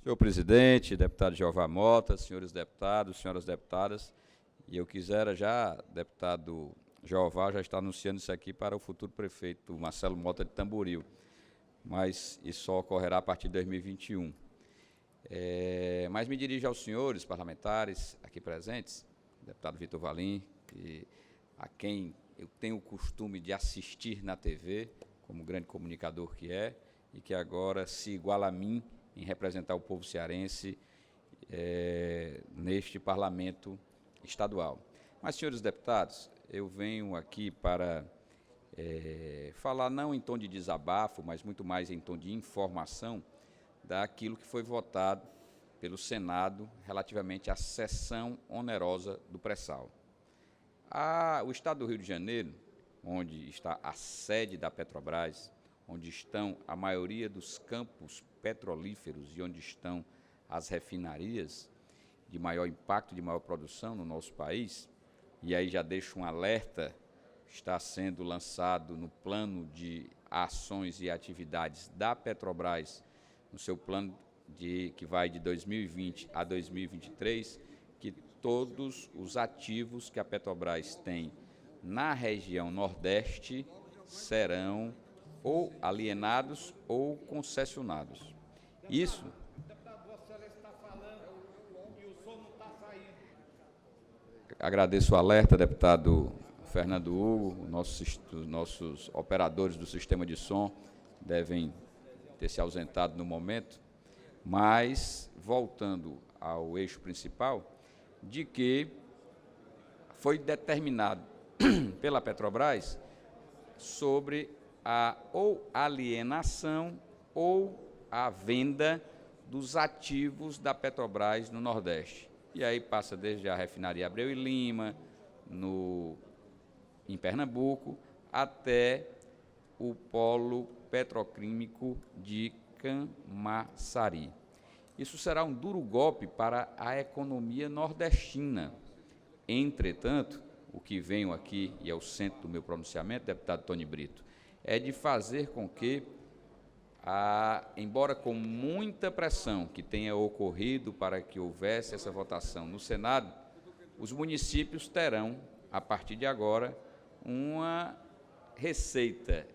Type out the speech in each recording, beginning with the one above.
Senhor presidente, deputado Jeová Mota, senhores deputados, senhoras deputadas, e eu quisera já, deputado Jeová, já está anunciando isso aqui para o futuro prefeito Marcelo Mota de Tamboril, mas isso só ocorrerá a partir de 2021. Mas me dirijo aos senhores parlamentares aqui presentes, deputado Vitor Valim, a quem eu tenho o costume de assistir na TV, como grande comunicador que é, e que agora se iguala a mim em representar o povo cearense neste parlamento estadual. Mas, senhores deputados, eu venho aqui para falar não em tom de desabafo, mas muito mais em tom de informação daquilo que foi votado pelo Senado relativamente à cessão onerosa do pré-sal. O Estado do Rio de Janeiro, onde está a sede da Petrobras, onde estão a maioria dos campos petrolíferos e onde estão as refinarias de maior impacto, de maior produção no nosso país, e aí já deixo um alerta, está sendo lançado no plano de ações e atividades da Petrobras, no seu plano que vai de 2020 a 2023, que todos os ativos que a Petrobras tem na região Nordeste serão ou alienados ou concessionados. Isso. Agradeço o alerta, deputado Fernando Hugo. Nossos operadores do sistema de som devem ter se ausentado no momento, mas voltando ao eixo principal, de que foi determinado pela Petrobras sobre a ou alienação ou a venda dos ativos da Petrobras no Nordeste. E aí passa desde a refinaria Abreu e Lima, em Pernambuco, até o polo petroquímico de Camaçari. Isso será um duro golpe para a economia nordestina. Entretanto, o que venho aqui, e é o centro do meu pronunciamento, deputado Tony Brito, é de fazer com que, embora com muita pressão que tenha ocorrido para que houvesse essa votação no Senado, os municípios terão, a partir de agora, uma receita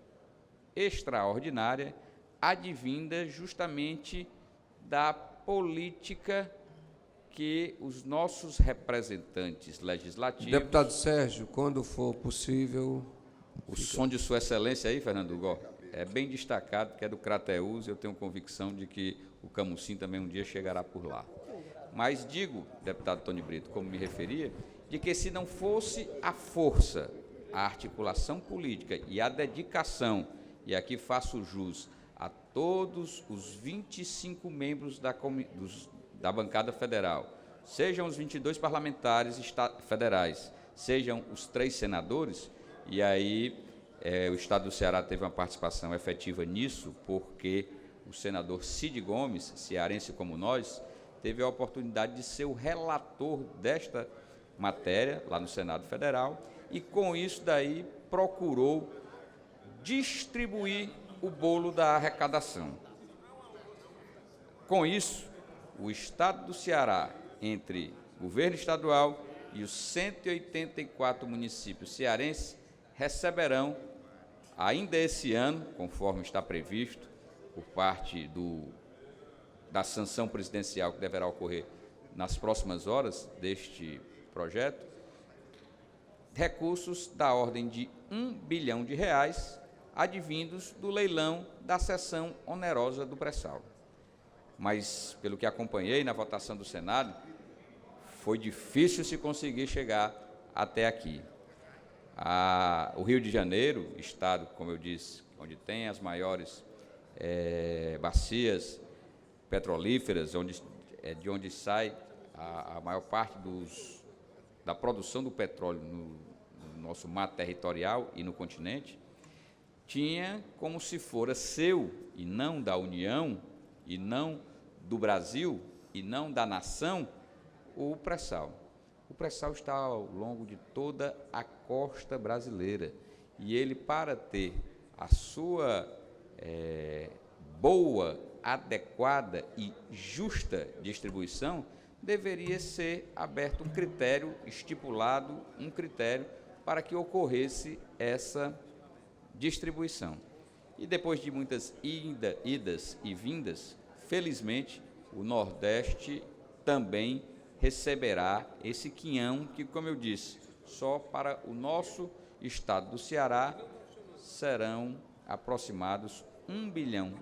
extraordinária advinda justamente da política que os nossos representantes legislativos... Deputado Sérgio, quando for possível... O som de Sua Excelência aí, Fernando Hugo, é bem destacado, que é do Crateús, e eu tenho convicção de que o Camusim também um dia chegará por lá. Mas digo, deputado Tony Brito, como me referia, de que se não fosse a força, a articulação política e a dedicação, e aqui faço jus a todos os 25 membros da bancada federal, sejam os 22 parlamentares federais, sejam os 3 senadores, e aí o Estado do Ceará teve uma participação efetiva nisso, porque o senador Cid Gomes, cearense como nós, teve a oportunidade de ser o relator desta matéria lá no Senado Federal, e com isso daí procurou distribuir o bolo da arrecadação. Com isso, o Estado do Ceará, entre o governo estadual e os 184 municípios cearenses, receberão, ainda esse ano, conforme está previsto, por parte da sanção presidencial que deverá ocorrer nas próximas horas deste projeto, recursos da ordem de R$ 1 bilhão advindos do leilão da cessão onerosa do pré-sal. Mas, pelo que acompanhei na votação do Senado, foi difícil se conseguir chegar até aqui. O Rio de Janeiro, estado, como eu disse, onde tem as maiores bacias petrolíferas, de onde sai a maior parte da produção do petróleo no nosso mar territorial e no continente, tinha como se fora seu e não da União, e não do Brasil, e não da nação, o pré-sal. O pré-sal está ao longo de toda a costa brasileira, e ele, para ter a sua boa adequada e justa distribuição, deveria ser aberto um critério, estipulado um critério para que ocorresse essa distribuição. E depois de muitas idas e vindas, felizmente, o Nordeste também receberá esse quinhão que, como eu disse, só para o nosso estado do Ceará serão aproximados R$ 1 bilhão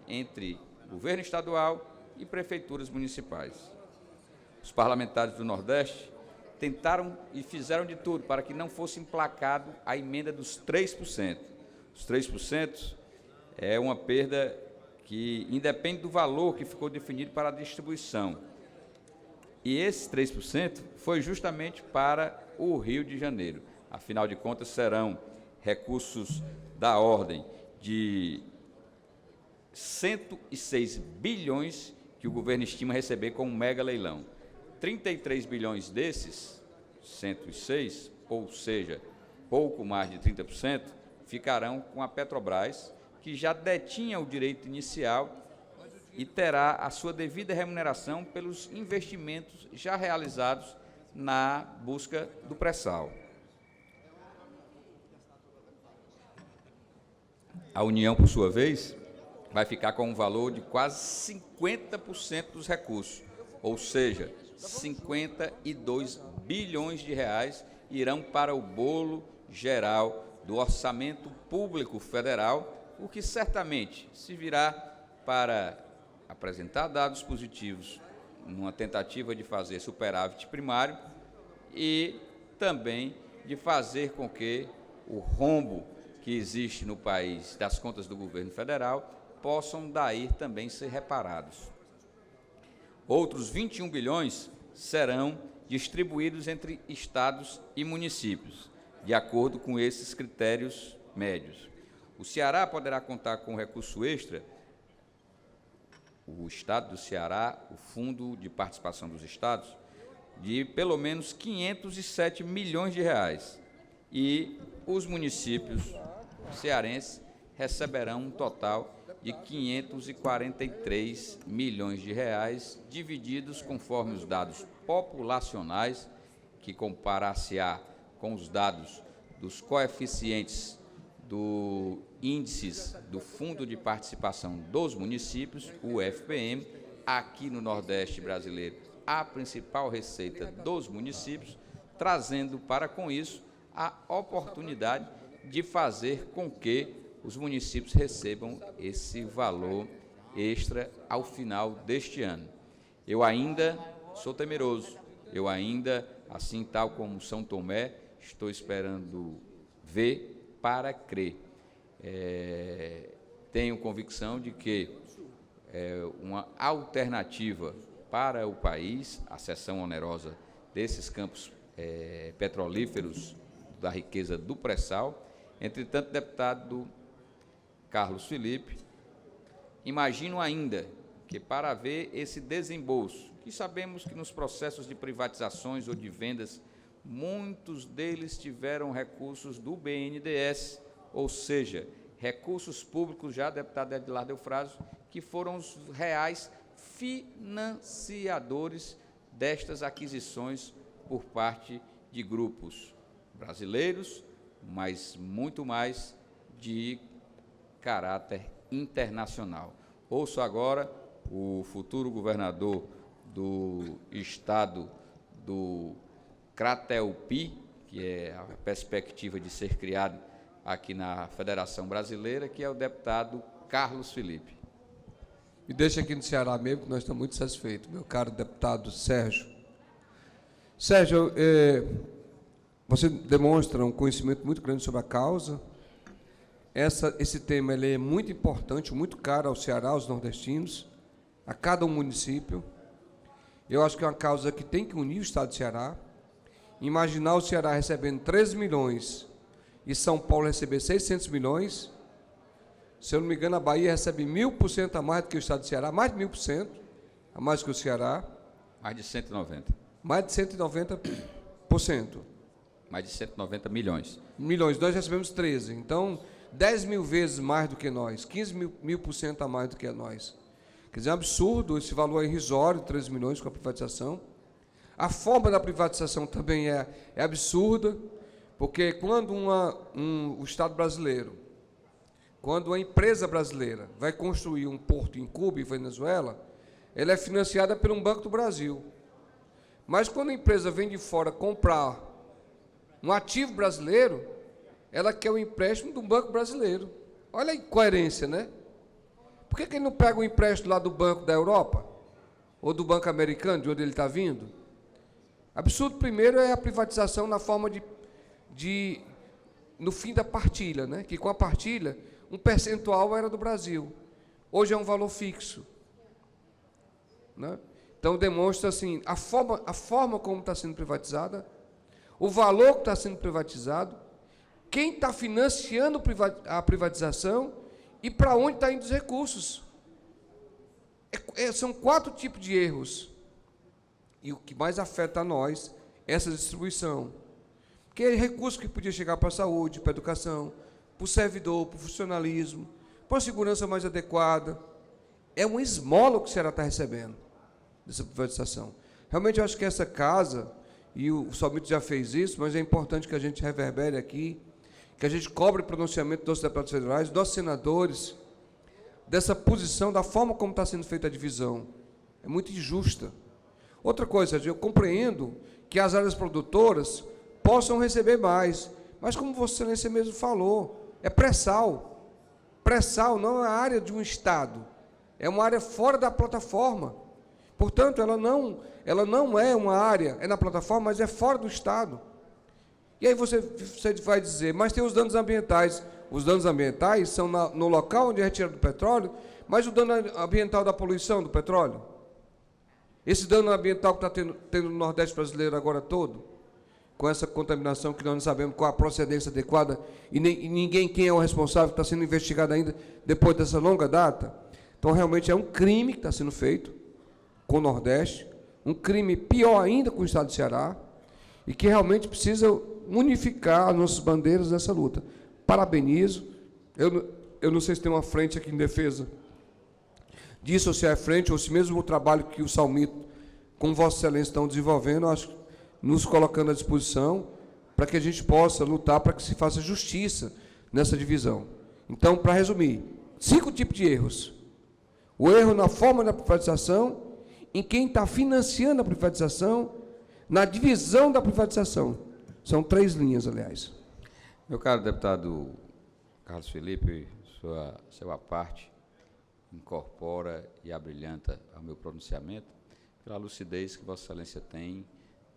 entre governo estadual e prefeituras municipais. Os parlamentares do Nordeste tentaram e fizeram de tudo para que não fosse emplacado a emenda dos 3%. Os 3% é uma perda que independe do valor que ficou definido para a distribuição. E esse 3% foi justamente para o Rio de Janeiro. Afinal de contas, serão recursos da ordem de 106 bilhões que o governo estima receber com um mega leilão. 33 bilhões desses 106, ou seja, pouco mais de 30%, ficarão com a Petrobras, que já detinha o direito inicial e terá a sua devida remuneração pelos investimentos já realizados na busca do pré-sal. A União, por sua vez, vai ficar com um valor de quase 50% dos recursos, ou seja, 52 bilhões de reais irão para o bolo geral do orçamento público federal, o que certamente servirá para apresentar dados positivos numa tentativa de fazer superávit primário e também de fazer com que o rombo que existe no país das contas do governo federal possam daí também ser reparados. Outros 21 bilhões serão distribuídos entre estados e municípios, de acordo com esses critérios médios. O Ceará poderá contar com recurso extra, o Estado do Ceará, o Fundo de Participação dos Estados, de pelo menos 507 milhões de reais, e os municípios cearenses receberão um total de 543 milhões de reais, divididos conforme os dados populacionais, que comparar-se-á com os dados dos coeficientes do índices do Fundo de Participação dos Municípios, o FPM, aqui no Nordeste brasileiro, a principal receita dos municípios, trazendo para com isso a oportunidade de fazer com que os municípios recebam esse valor extra ao final deste ano. Eu ainda sou temeroso, eu ainda, assim tal como São Tomé, estou esperando ver para crer. Tenho convicção de que uma alternativa para o país, a cessão onerosa desses campos petrolíferos da riqueza do pré-sal. Entretanto, deputado Carlos Felipe, imagino ainda que para haver esse desembolso, que sabemos que nos processos de privatizações ou de vendas, muitos deles tiveram recursos do BNDES, ou seja, recursos públicos, já, deputado Edilar Delfrásio, que foram os reais financiadores destas aquisições por parte de grupos brasileiros, mas muito mais de caráter internacional. Ouço agora o futuro governador do estado do Crateúpi, que é a perspectiva de ser criado aqui na Federação Brasileira, que é o deputado Carlos Felipe. E deixa aqui no Ceará mesmo, que nós estamos muito satisfeitos, meu caro deputado Sérgio. Sérgio, você demonstra um conhecimento muito grande sobre a causa. Esse tema ele é muito importante, muito caro ao Ceará, aos nordestinos, a cada um município. Eu acho que é uma causa que tem que unir o estado do Ceará. Imaginar o Ceará recebendo 13 milhões e São Paulo receber 600 milhões, se eu não me engano, a Bahia recebe 1000% a mais do que o estado do Ceará, mais de 1000% a mais que o Ceará. Mais de 190. Mais de 190%. Mais de 190 milhões. Milhões, nós recebemos 13. Então, 10 mil vezes mais do que nós, 15 mil por cento a mais do que nós. Quer dizer, é um absurdo, esse valor é irrisório, 13 milhões com a privatização. A forma da privatização também é absurda, porque quando o Estado brasileiro, quando uma empresa brasileira vai construir um porto em Cuba e Venezuela, ela é financiada por um Banco do Brasil. Mas quando a empresa vem de fora comprar um ativo brasileiro, ela quer o empréstimo de um banco brasileiro. Olha a incoerência, né? Por que ele não pega o empréstimo lá do Banco da Europa? Ou do Banco Americano, de onde ele está vindo? Absurdo, primeiro, é a privatização na forma no fim da partilha, né? Que com a partilha, um percentual era do Brasil. Hoje é um valor fixo, né? Então, demonstra assim, a forma como está sendo privatizada, o valor que está sendo privatizado, quem está financiando a privatização e para onde estão indo os recursos. São 4 tipos de erros. E o que mais afeta a nós é essa distribuição. Porque é recurso que podia chegar para a saúde, para a educação, para o servidor, para o funcionalismo, para a segurança mais adequada. É uma esmola que o Ceará está recebendo dessa privatização. Realmente, eu acho que essa casa, e o Salmito já fez isso, mas é importante que a gente reverbere aqui, que a gente cobre o pronunciamento dos deputados federais, dos senadores, dessa posição, da forma como está sendo feita a divisão. É muito injusta. Outra coisa, eu compreendo que as áreas produtoras possam receber mais, mas como Vossa Excelência mesmo falou, é pré-sal. Pré-sal não é a área de um Estado, é uma área fora da plataforma. Portanto, ela não é uma área, é na plataforma, mas é fora do Estado. E aí você vai dizer, mas tem os danos ambientais. Os danos ambientais são no local onde é retirado o petróleo, mas o dano ambiental da poluição do petróleo? Esse dano ambiental que está tendo no Nordeste brasileiro agora todo, com essa contaminação que nós não sabemos qual a procedência adequada, e ninguém quem é o responsável, está sendo investigado ainda depois dessa longa data. Então, realmente, é um crime que está sendo feito com o Nordeste, um crime pior ainda com o Estado do Ceará, e que realmente precisa unificar as nossas bandeiras nessa luta. Parabenizo. Eu não sei se tem uma frente aqui em defesa disso, ou se é frente, ou se mesmo o trabalho que o Salmito, com Vossa Excelência, estão desenvolvendo, acho que nos colocando à disposição para que a gente possa lutar para que se faça justiça nessa divisão. Então, para resumir, 5 tipos de erros. O erro na forma da privatização, em quem está financiando a privatização, na divisão da privatização. São 3 linhas, aliás. Meu caro deputado Carlos Felipe, sua parte incorpora e abrilhanta ao meu pronunciamento pela lucidez que Vossa Excelência tem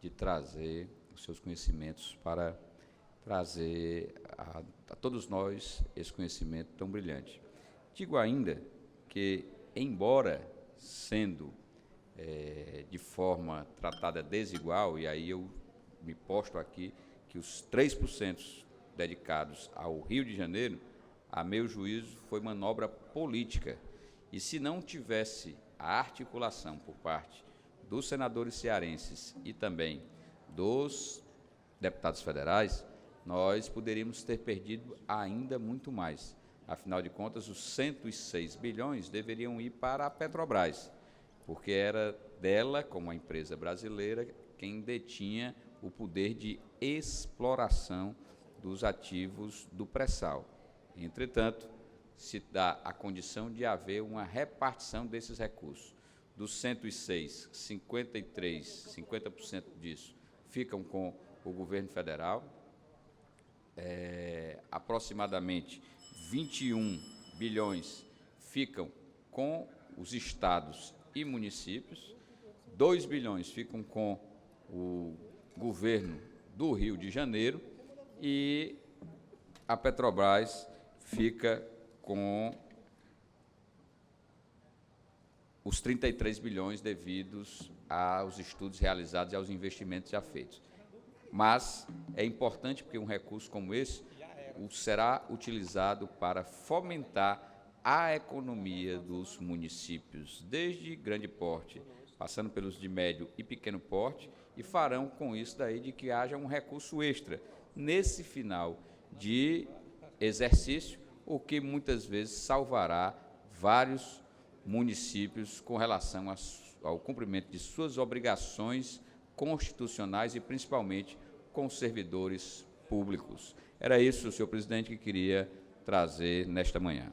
de trazer os seus conhecimentos para trazer a todos nós esse conhecimento tão brilhante. Digo ainda que, embora sendo de forma tratada desigual, e aí eu me posto aqui que os 3% dedicados ao Rio de Janeiro, a meu juízo, foi manobra política. E se não tivesse a articulação por parte dos senadores cearenses e também dos deputados federais, nós poderíamos ter perdido ainda muito mais. Afinal de contas, os 106 bilhões deveriam ir para a Petrobras, porque era dela, como a empresa brasileira, quem detinha o poder de exploração dos ativos do pré-sal. Entretanto, se dá a condição de haver uma repartição desses recursos. Dos 106, 50% disso ficam com o governo federal, aproximadamente 21 bilhões ficam com os estados e municípios, 2 bilhões ficam com o governo do Rio de Janeiro e a Petrobras fica com os 33 bilhões devidos aos estudos realizados e aos investimentos já feitos. Mas é importante porque um recurso como esse será utilizado para fomentar a economia dos municípios, desde grande porte, passando pelos de médio e pequeno porte, e farão com isso daí de que haja um recurso extra nesse final de exercício, o que muitas vezes salvará vários municípios com relação ao cumprimento de suas obrigações constitucionais e principalmente com os servidores públicos. Era isso, senhor presidente, que queria trazer nesta manhã.